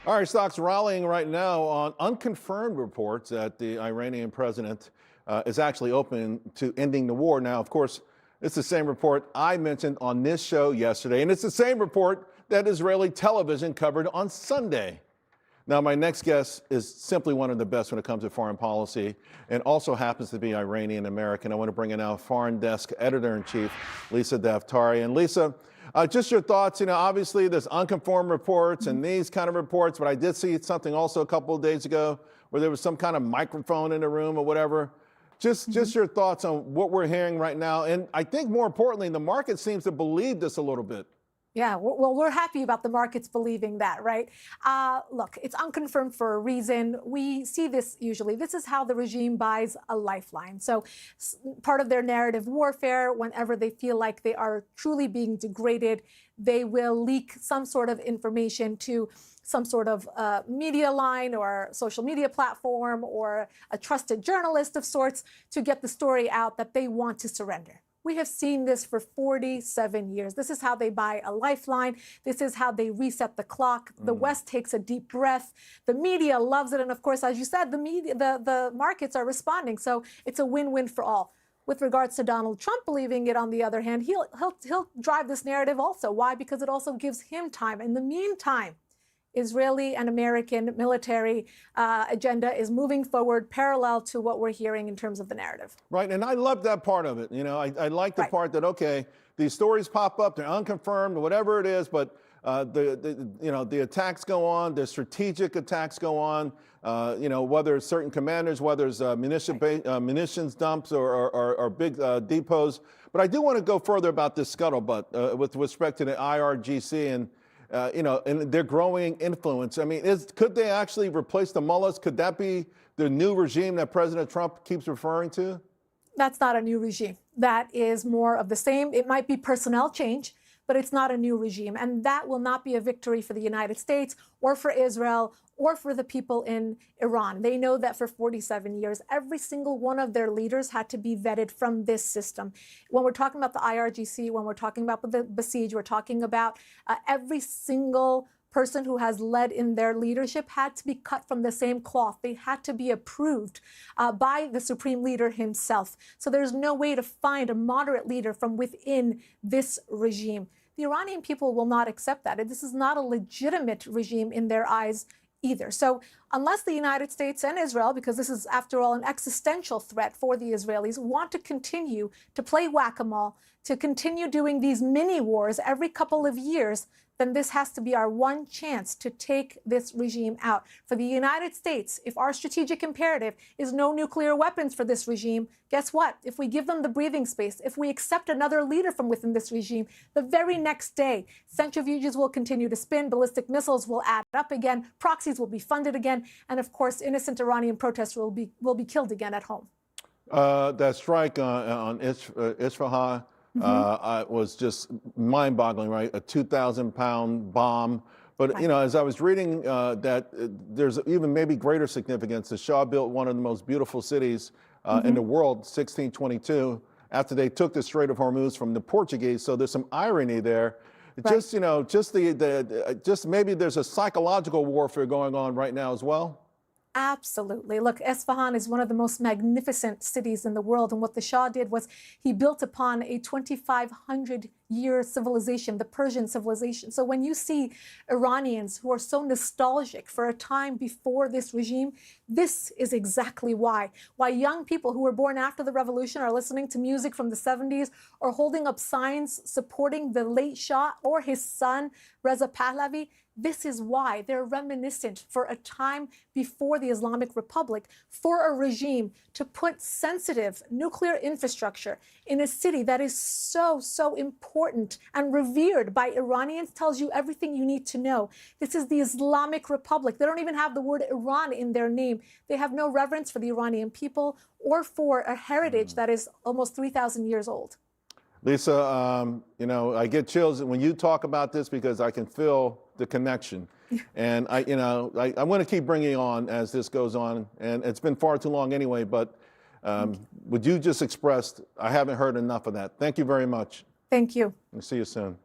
All right, stocks rallying right now on unconfirmed reports that the Iranian president is actually open to ending the war. Now, of course, it's the same report I mentioned on this show yesterday, and it's the same report that Israeli television covered on Sunday. Now, my next guest is simply one of the best when it comes to foreign policy and also happens to be Iranian American. I want to bring in our foreign desk editor-in-chief, Lisa Daftari. And Lisa, just your thoughts. Obviously there's unconfirmed reports and these kind of reports, but I did see something also a couple of days ago where there was some kind of microphone in the room or whatever. Just your thoughts on what we're hearing right now. And I think more importantly, the market seems to believe this a little bit. Yeah, well, we're happy about the markets believing that, right? Look, it's unconfirmed for a reason. We see this usually. This is how the regime buys a lifeline. So part of their narrative warfare, whenever they feel like they are truly being degraded, they will leak some sort of information to some sort of media line or social media platform or a trusted journalist of sorts to get the story out that they want to surrender. We have seen this for 47 years. This is how they buy a lifeline. This is how they reset the clock. The West takes a deep breath. The media loves it. And of course, as you said, the markets are responding. So it's a win-win for all. With regards to Donald Trump believing it, on the other hand, he'll drive this narrative also. Why? Because it also gives him time. In the meantime, Israeli and American military agenda is moving forward parallel to what we're hearing in terms of the narrative. Right, and I love that part of it. I like the part that, okay, these stories pop up, they're unconfirmed, whatever it is, but the attacks go on, the strategic attacks go on, whether it's certain commanders, whether it's munitions dumps or big depots. But I do want to go further about this scuttlebutt with respect to the IRGC and and their growing influence. I mean, could they actually replace the mullahs? Could that be the new regime that President Trump keeps referring to? That's not a new regime. That is more of the same. It might be personnel change, but it's not a new regime. And that will not be a victory for the United States or for Israel or for the people in Iran. They know that for 47 years, every single one of their leaders had to be vetted from this system. When we're talking about the IRGC, when we're talking about the besieged, we're talking about every single person who has led in their leadership had to be cut from the same cloth. They had to be approved by the supreme leader himself. So there's no way to find a moderate leader from within this regime. The Iranian people will not accept that. This is not a legitimate regime in their eyes either. So unless the United States and Israel, because this is, after all, an existential threat for the Israelis, want to continue to play whack-a-mole, to continue doing these mini wars every couple of years, then this has to be our one chance to take this regime out. For the United States, if our strategic imperative is no nuclear weapons for this regime, guess what? If we give them the breathing space, if we accept another leader from within this regime, the very next day, centrifuges will continue to spin, ballistic missiles will add up again, proxies will be funded again, and of course, innocent Iranian protesters will be killed again at home. That strike on Isfahan, was just mind-boggling, right? A 2,000-pound bomb. But, as I was reading that there's even maybe greater significance. The Shah built one of the most beautiful cities in the world, 1622, after they took the Strait of Hormuz from the Portuguese. So there's some irony there. Right. Just maybe there's a psychological warfare going on right now as well. Absolutely. Look, Isfahan is one of the most magnificent cities in the world. And what the Shah did was he built upon a 2,500-year civilization, the Persian civilization. So when you see Iranians who are so nostalgic for a time before this regime, this is exactly why young people who were born after the revolution are listening to music from the 70s or holding up signs supporting the late Shah or his son, Reza Pahlavi. This is why they're reminiscent for a time before the Islamic Republic for a regime to put sensitive nuclear infrastructure in a city that is so important and revered by Iranians. Tells you everything you need to know. This is the Islamic Republic. They don't even have the word Iran in their name. They have no reverence for the Iranian people or for a heritage that is almost 3,000 years old. Lisa, I get chills when you talk about this because I can feel the connection. And I want to keep bringing you on as this goes on. And it's been far too long anyway, but would you just express, I haven't heard enough of that. Thank you very much. Thank you. And see you soon.